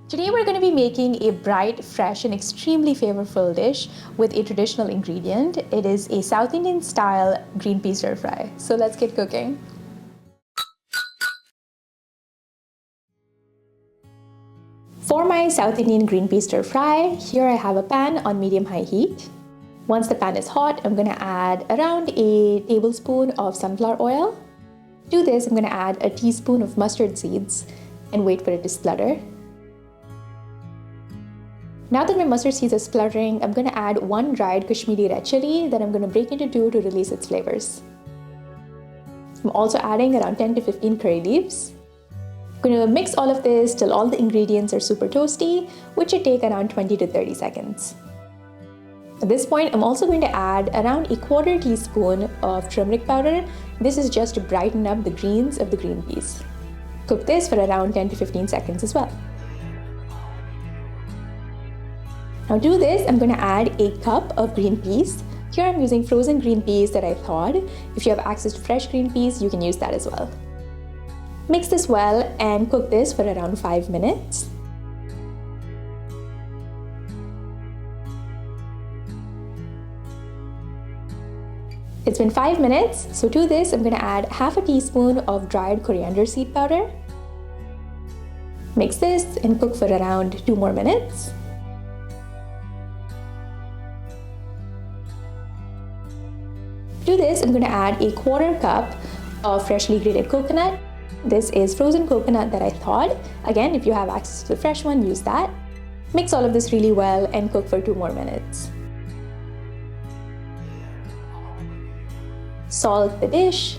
Today we're going to be making a bright, fresh, and extremely flavorful dish with a traditional ingredient. It is a South Indian style green pea stir fry. So let's get cooking. For my South Indian green pea stir fry, here I have a pan on medium-high heat. Once the pan is hot, I'm going to add around a tablespoon of sunflower oil. To this, I'm going to add a teaspoon of mustard seeds and wait for it to splutter. Now that my mustard seeds are spluttering, I'm going to add one dried Kashmiri red chili that I'm going to break into two to release its flavors. I'm also adding around 10 to 15 curry leaves. I'm going to mix all of this till all the ingredients are super toasty, which should take around 20 to 30 seconds. At this point, I'm also going to add around a quarter teaspoon of turmeric powder. This is just to brighten up the greens of the green peas. Cook this for around 10 to 15 seconds as well. Now to this, I'm going to add a cup of green peas. Here I'm using frozen green peas that I thawed. If you have access to fresh green peas, you can use that as well. Mix this well and cook this for around 5 minutes. It's been 5 minutes, so to this I'm going to add half a teaspoon of dried coriander seed powder. Mix this and cook for around 2 more minutes. To this, I'm going to add a quarter cup of freshly grated coconut. This is frozen coconut that I thawed. Again, if you have access to the fresh one, use that. Mix all of this really well and cook for 2 more minutes. Salt the dish.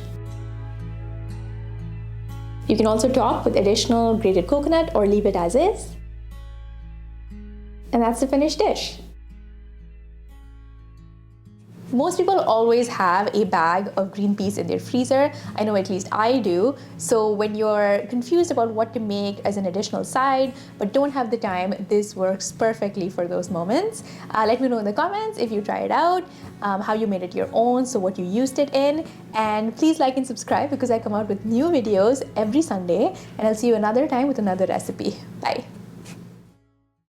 You can also top with additional grated coconut or leave it as is. And that's the finished dish. Most people always have a bag of green peas in their freezer. I know at least I do. So when you're confused about what to make as an additional side but don't have the time, this works perfectly for those moments. Let me know in the comments if you try it out, how you made it your own, so what you used it in. And please like and subscribe because I come out with new videos every Sunday. And I'll see you another time with another recipe. Bye.